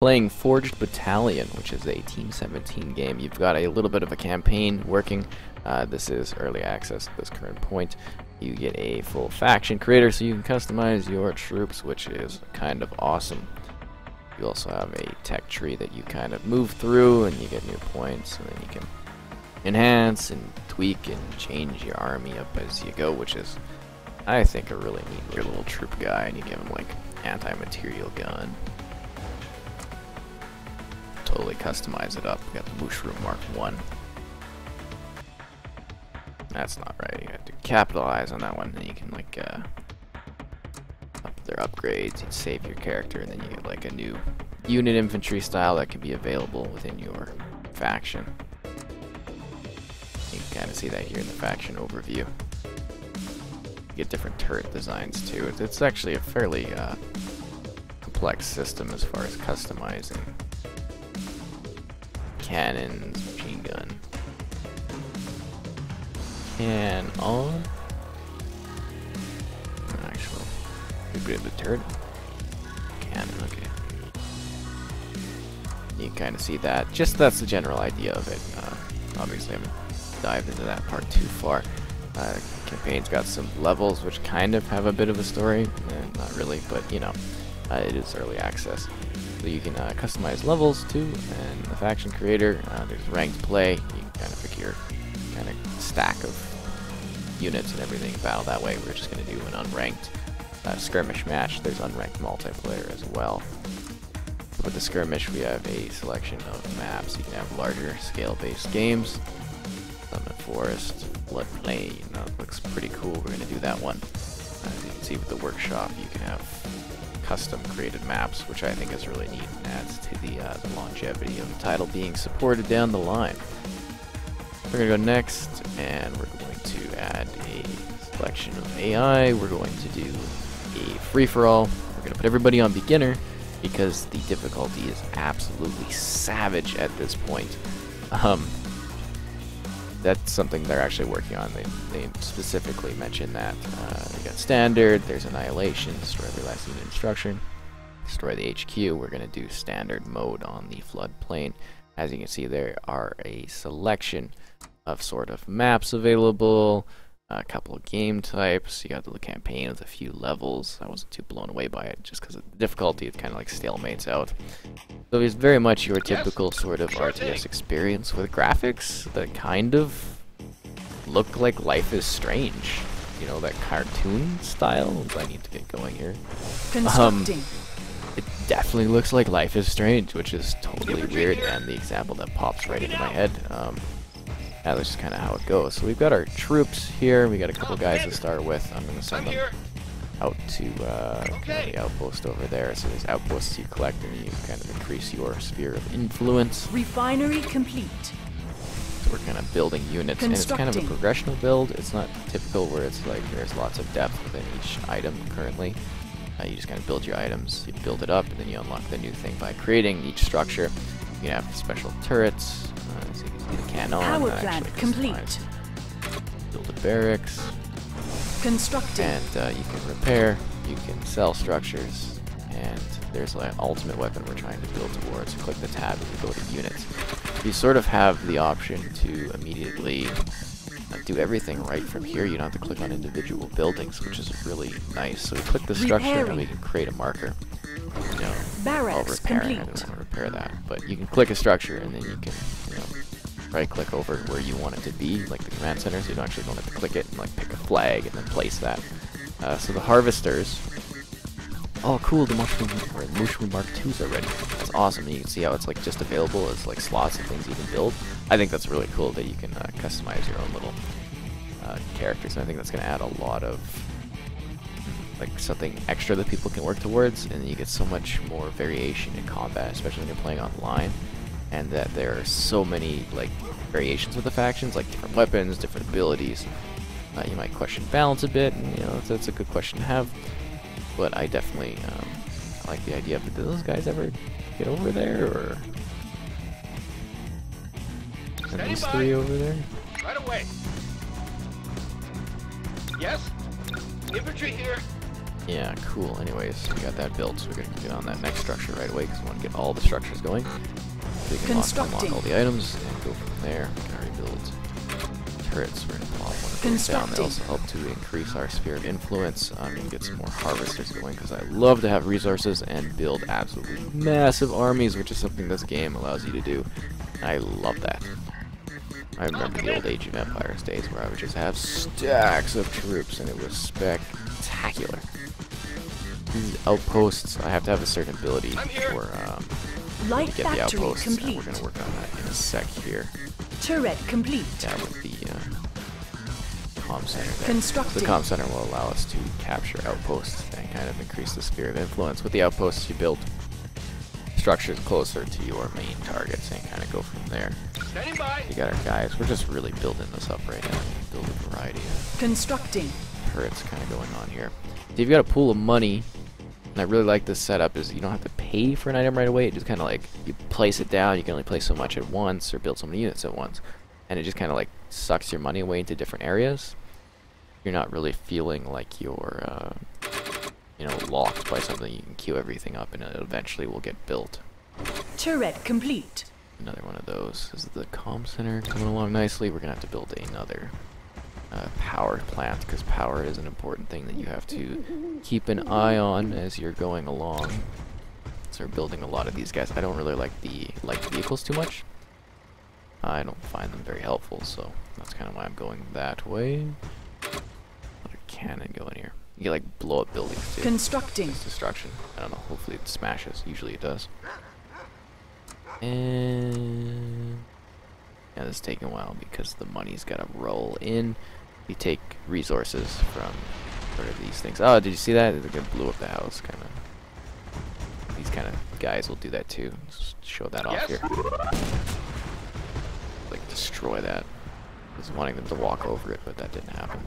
Playing Forged Battalion, which is a Team 17 game. You've got a little bit of a campaign working. This is early access at this current point. You get a full faction creator, so you can customize your troops, which is kind of awesome. You also have a tech tree that you kind of move through, and you get new points, and then you can enhance and tweak and change your army up as you go, which is, I think, a really neat little troop guy. And you give him like anti-material gun. Totally customize it up. We got the Mushroom Mark 1. That's not right. You have to capitalize on that one. Then you can like up their upgrades. You save your character, and then you get like a new unit infantry style that can be available within your faction. You can kind of see that here in the faction overview. You get different turret designs too. It's actually a fairly complex system as far as customizing. Cannons, machine gun. Can on. Actually, a bit of the turret. Cannon, okay. You can kind of see that. Just that's the general idea of it. Obviously, I haven't dived into that part too far. Campaign's got some levels which kind of have a bit of a story. Not really, but you know, it is early access. So you can customize levels too, and the faction creator, there's ranked play. You can kind of pick your kind of stack of units and everything and battle that way. We're just going to do an unranked skirmish match. There's unranked multiplayer as well. With the skirmish, we have a selection of maps. You can have larger scale-based games. Summit Forest, Floodplain. That looks pretty cool. We're going to do that one. As you can see with the workshop, you can have custom created maps, which I think is really neat and adds to the longevity of the title being supported down the line. We're going to go next, and we're going to add a selection of AI. We're going to do a free-for-all. We're going to put everybody on beginner because the difficulty is absolutely savage at this point. That's something they're actually working on. They specifically mentioned that. They got standard, there's annihilation, destroy every last unit instruction, destroy the HQ. We're going to do standard mode on the floodplain. As you can see, there are a selection of sort of maps available, a couple of game types. You got the campaign with a few levels. I wasn't too blown away by it just because of the difficulty. It kind of like stalemates out. So it's very much your typical sort of RTS experience with graphics that kind of look like Life is Strange. You know, that cartoon style. I need to get going here. It definitely looks like Life is Strange, which is totally weird, and the example that pops right into my head. That's just kind of how it goes. So we've got our troops here. We got a couple guys to start with. I'm going to send them out to the outpost over there. So there's outposts you collect, and you kind of increase your sphere of influence. Refinery complete. So we're kind of building units, and it's kind of a progressional build. It's not typical where it's like there's lots of depth within each item currently. You just kind of build your items, you build it up, and then you unlock the new thing by creating each structure. You can have special turrets, so you can see the cannon. Power plant complete. Build a barracks. Constructing. And you can repair, you can sell structures, and there's like an ultimate weapon we're trying to build towards. You click the tab and you go to units. You sort of have the option to immediately do everything right from here. You don't have to click on individual buildings, which is really nice. So we click the structure and we can create a marker. You know, barracks complete. I don't want to repair that, but you can click a structure and then you can, you know, right-click over where you want it to be, like the command center. So you don't actually want to click it and like pick a flag and then place that. So the harvesters. Oh, cool! The mushroom Mark 2s already. That's awesome. And you can see how it's like just available as like slots of things you can build. I think that's really cool that you can customize your own little characters. And I think that's going to add a lot of like something extra that people can work towards, and you get so much more variation in combat, especially when you're playing online. And that there are so many like variations with the factions, like different weapons, different abilities. You might question balance a bit, and you know that's a good question to have. But I definitely I like the idea of, did those guys ever get over there, or are these three over there? Right away. Yes? Infantry here. Yeah, cool. Anyways, we got that built, so we're gonna get on that next structure right away because we want to get all the structures going. We can unlock all the items and go from there. We can already build turrets. We're gonna plop one of those down. They also help to increase our sphere of influence. We can get some more harvesters going because I love to have resources and build absolutely massive armies, which is something this game allows you to do. I love that. I remember the old Age of Empires days where I would just have stacks of troops and it was spectacular. These outposts, I have to have a certain ability for Light to get the factory outposts, complete. and we're going to work on that in a sec here. Turret complete. Yeah, with the comm center there. Constructing. The comm center will allow us to capture outposts and kind of increase the sphere of influence. With the outposts, you build structures closer to your main targets and kind of go from there. Standing by. You got our guys. We're just really building this up right now. Build a variety of Constructing. turrets kind of going on here. So you've got a pool of money, and I really like this setup is you don't have to pay for an item right away. It just kind of like you place it down. You can only place so much at once or build so many units at once, and it just kind of like sucks your money away into different areas. You're not really feeling like you're you know, locked by something. You can queue everything up and it eventually will get built. Turret complete. Another one of those. This is the comm center coming along nicely. We're gonna have to build another power plant because power is an important thing that you have to keep an eye on as you're going along. So we're building a lot of these guys. I don't really like the light vehicles too much. I don't find them very helpful, so that's kind of why I'm going that way. Another cannon going here. You can like blow up buildings too. Constructing. It's destruction. I don't know. Hopefully it smashes. Usually it does. And yeah, this is taking a while because the money's got to roll in. We take resources from sort of these things. Oh, did you see that? It blew up the house, kind of. These kind of guys will do that too. Just show that off here. Like destroy that. I was wanting them to walk over it, but that didn't happen.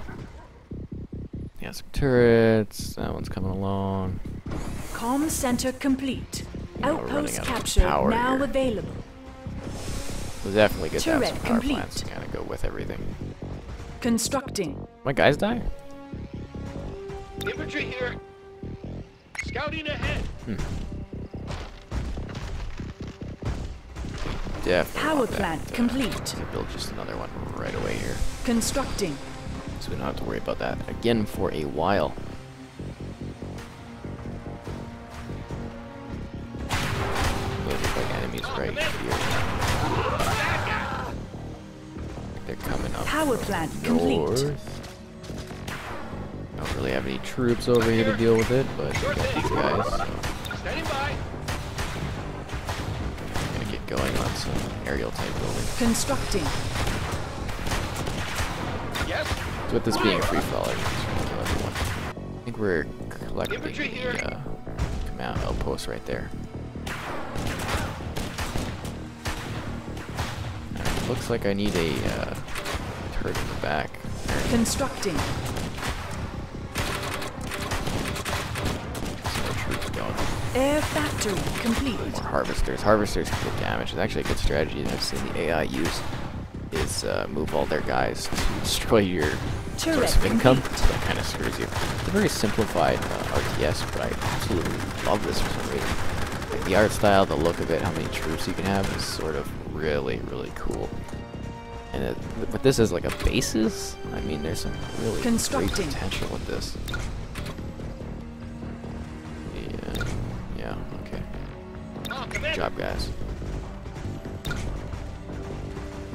Yeah, some turrets. That one's coming along. Comm center complete. Now we're running Outpost out of captured power now here. available. So definitely good to have Turret some power complete. plants to kind of go with everything. Constructing. My guys die? Infantry here. Scouting ahead. Definitely. Power want that, plant complete. To build just another one right away here. Constructing. So we don't have to worry about that again for a while. Those look like enemies right here. They're coming up. Power from plant the complete. north. Don't really have any troops over here to deal with it, but we got these guys. So Standing by. I'm gonna get going on some aerial type building. Constructing. Yes. So with this being a free-for-all, I just want to kill everyone. I think we're collecting Infantry here. the command outpost right there. Looks like I need a turret in the back. Constructing. Some more troops going. Air factory complete. More harvesters. Harvesters can get damage. It's actually a good strategy that I've seen the AI use. Is move all their guys to destroy your source of income. So that kind of screws you. It's a very simplified RTS, but I absolutely love this for some reason. Like the art style, the look of it, how many troops you can have is sort of really, really cool. And but this is like a basis. I mean, there's some really great potential with this. Yeah, okay. Good job, guys.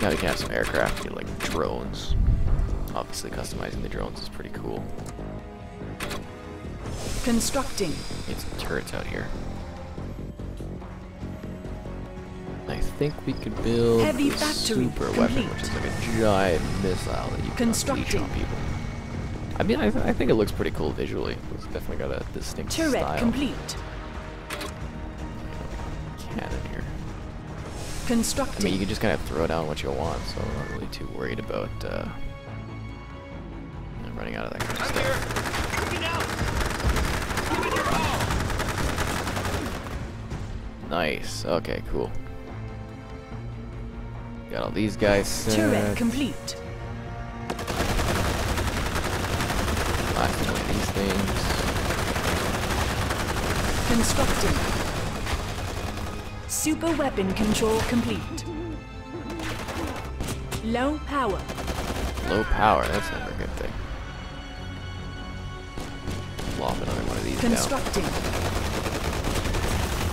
Gotta have some aircraft, get like drones. Obviously, customizing the drones is pretty cool. Constructing. Get some turrets out here. I think we could build Heavy the factory super complete. weapon, which is like a giant missile that you can unleash on people. I mean, I think it looks pretty cool visually. It's definitely got a distinct Turret style. complete. Cannon here. Constructing. I mean, you can just kind of throw down what you want, so I'm not really too worried about running out of that kind of I'm stuff. here. Moving out. Give it your all. Nice. Okay, cool. Got all these guys set. Turret complete. Blasting away these things. Constructing. Super weapon control complete. Low power. Low power, that's never a good thing. Lop another one of these down. Constructing.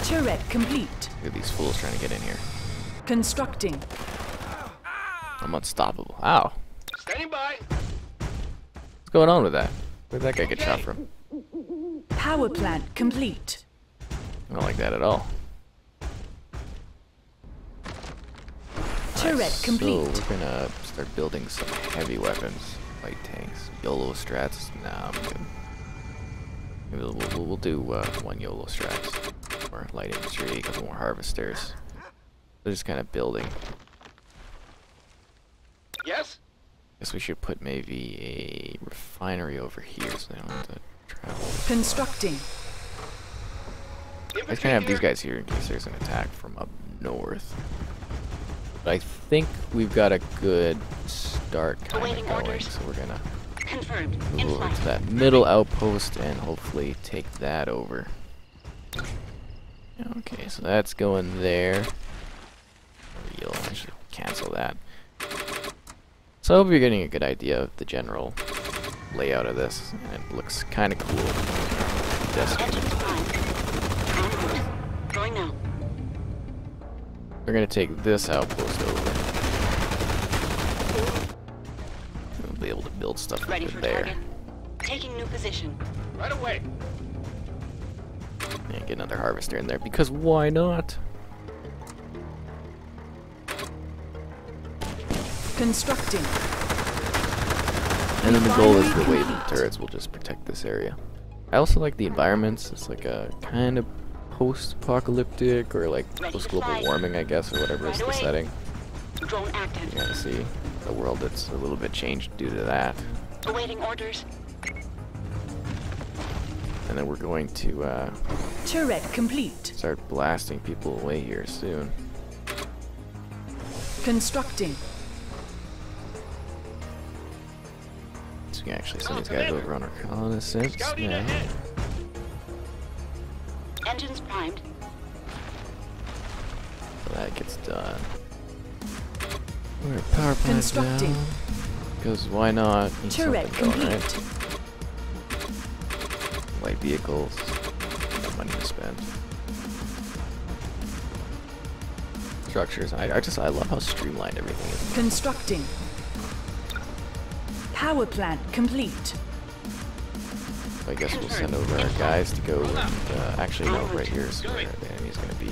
Turret complete. Look at these fools trying to get in here. Constructing. I'm unstoppable. Ow. Standing by. What's going on with that? Where'd that guy get shot from? Power plant complete. I don't like that at all. Turret complete. So we're gonna start building some heavy weapons. Light tanks. YOLO strats. Nah, I'm good. Maybe we'll do one YOLO strats. More light infantry, a couple more harvesters. They're just kind of building. Yes? Guess we should put maybe a refinery over here so they don't have to travel. Constructing. I just kind of have these guys here in case there's an attack from up north. But I think we've got a good start kind of going, so we're gonna Confirmed. move over to that middle outpost and hopefully take that over. Okay, so that's going there. I should cancel that. So I hope you're getting a good idea of the general layout of this, and it looks kind of cool. Engines prime. Going now. We're gonna take this outpost over. We'll be able to build stuff Ready over for there. target. Taking new position. Right away. And get another harvester in there, because why not? Constructing. And then the goal is the wave of turrets will just protect this area. I also like the environments. It's like a kind of post-apocalyptic or like post-global warming, I guess, or whatever is the setting. Drone active. You're gonna see a world that's a little bit changed due to that. Awaiting orders. And then we're going to Turret complete. start blasting people away here soon. Constructing. So we can actually send these guys over on reconnaissance Scouting now. ahead. Engines primed. So that gets done. We're at power plant Constructing. now. Because why not? Need Turret something going, complete. right? Light vehicles. No money to spend. Structures. I love how streamlined everything is. Constructing. Power plant complete. So I guess we'll send over our guys to go and actually no, right here is where the enemy's gonna be.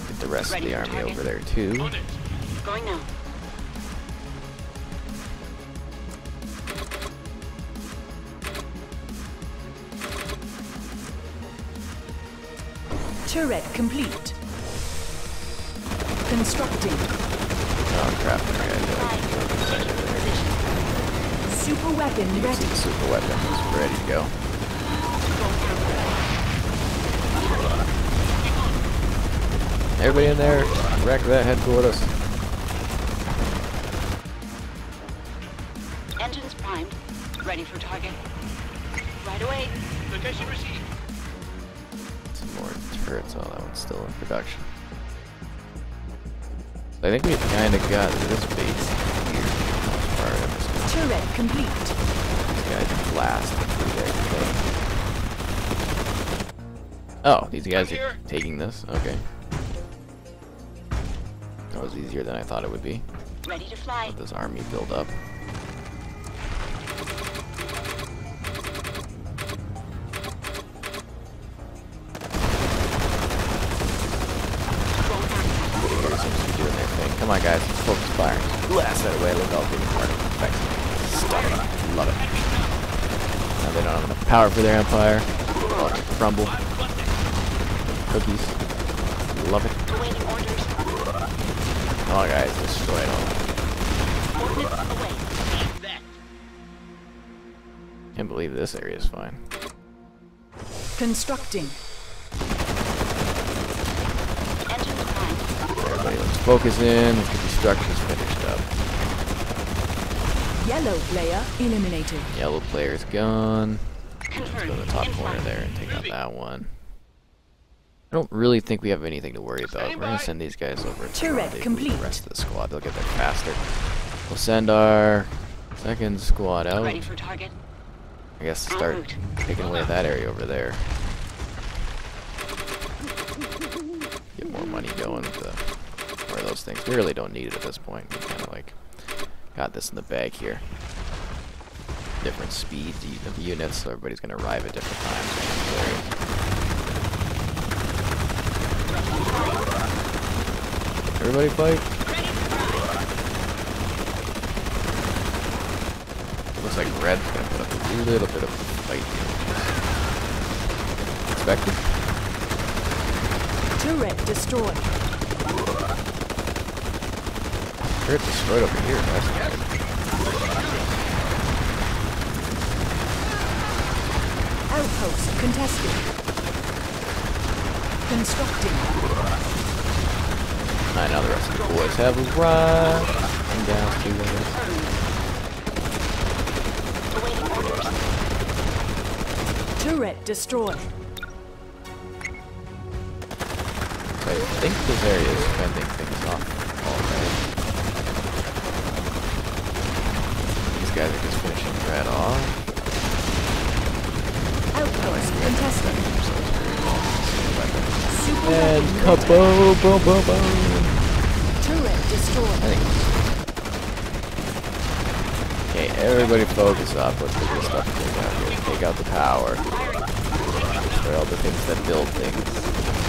Get the rest of the army over there too. On it. Going now. Turret complete. Constructing. Oh crap, Super weapon the ready. super weapon is ready to go. Everybody in there, wreck that headquarters. Engines primed. Ready for target. Right away. Location received. Some more turrets, oh that one's still in production. I think we've kind of got this base here. Alright, I'm just gonna Turret complete. these guys blast through there. Oh, these guys are taking this? Okay. That was easier than I thought it would be. Ready to fly. Let this army build up. Here seems to be doing their thing. Come on guys, let's focus fire. Blast that away, look all big and hard. Effects. Stop it. Love it. Now they don't have enough power for their empire. Oh, crumble. Cookies. Love it. Awaiting orders. Come on guys, destroy it all. Ordnance away. Take that. Can't believe this area is fine. Constructing. Engines primed. Everybody let's focus in. Let's get these structures finished up. Yellow player eliminated. Yellow player's gone. Let's Confirmed. go to the top corner there and take out that one. I don't really think we have anything to worry about. We're gonna send these guys over to Turret complete. the rest of the squad. They'll get there faster. We'll send our second squad out. Ready for target. I guess start taking away that area over there. Get more money going with more of those things. We really don't need it at this point. We kind of like got this in the bag here. Different speeds of units, so everybody's gonna arrive at different times. Everybody fight. Looks like Red's gonna put up a little bit of a fight here. Expected. Turret destroyed. Turret destroyed over here. That's good. Outpost contested. Constructing. Alright, now the rest of the boys have arrived. And down to Awaiting orders. Turret destroyed. I think this area is fending things off already. These guys are just finishing Red off. Outpost contested. Super And weapon kaboom, boom, boom, boom. turret destroyed. I think. Okay, everybody focus up. Let's get this stuff taken out here. Take out the power. Destroy all the things that build things.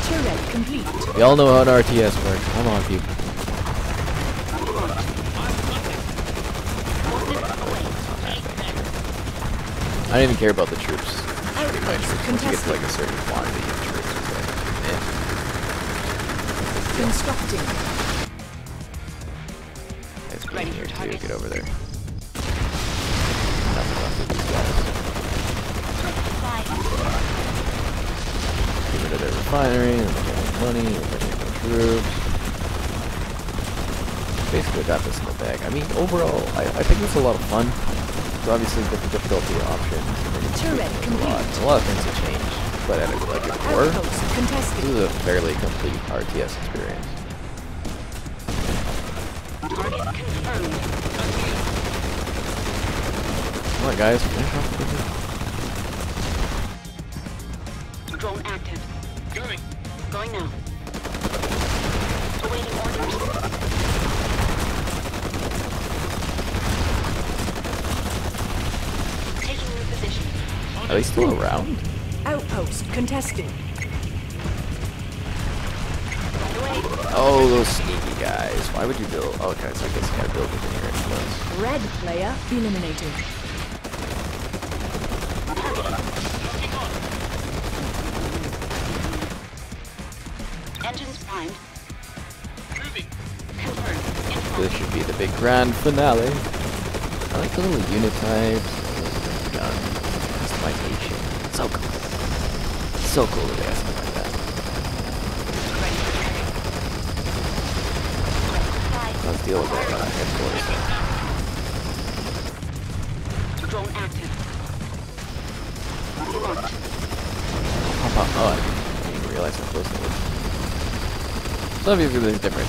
Turret complete. We all know how an RTS works. Come on, people. I don't even care about the troops. Pretty much. Once you get to like a certain quantity of troops, it's like, Constructing. It's getting here too. Get over there. Nothing left of these guys. Get rid of their refinery, and they're getting money, and they're getting troops. Basically got this in the bag. I mean, overall, I think it's a lot of fun. It's obviously different difficulty options. Turret A lot of things have changed. But at like a core, Outpost this contested. is a fairly complete RTS experience. Target confirmed. Come on, guys, finish off the Drone active. Going. Going now. Awaiting orders. Taking new position. Are they still around? Outpost contested. Right away. Oh, those sneaky guys. Why would you build? Oh, okay, so I guess you gotta build within your influence. Red player eliminated. Engines primed. Moving. Confirmed. This should be the big grand finale. I like the little unit types, gun customization. So cool. So cool that they have something like that. Let's deal with their headquarters. Drone active. Launch. Pop up. Oh, I didn't even realize how close it was. So obviously there's different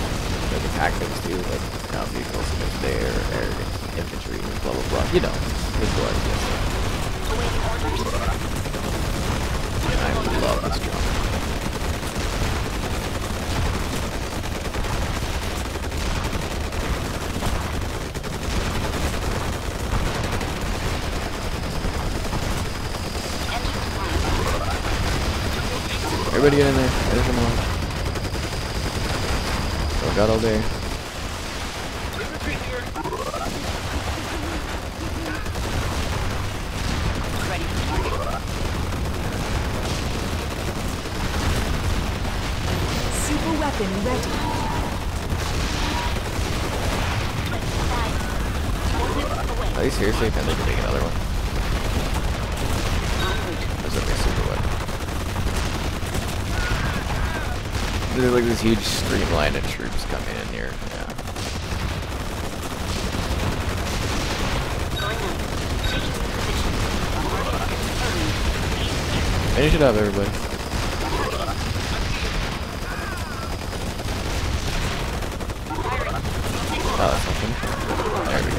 attack things too, like ground vehicles, and there's air infantry, blah blah blah. You know, good for RTS. Awaiting orders. I love this drum. Engines primed. Everybody get in there. There's them all. Oh, got all day. Infantry here. Ready for target. Super weapon ready. Are you seriously going to make another one? That's okay, super weapon. There's like this huge streamline of troops coming in here. Yeah. Finish it up, everybody. Oh, that's nothing. There we go.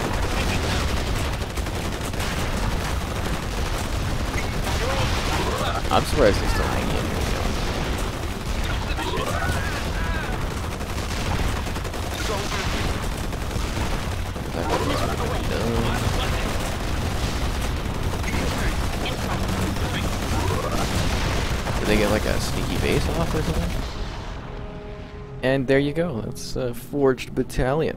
I'm surprised they're still hanging in here, to be honest. That was did they get like a sneaky base off or something? And there you go. That's Forged Battalion.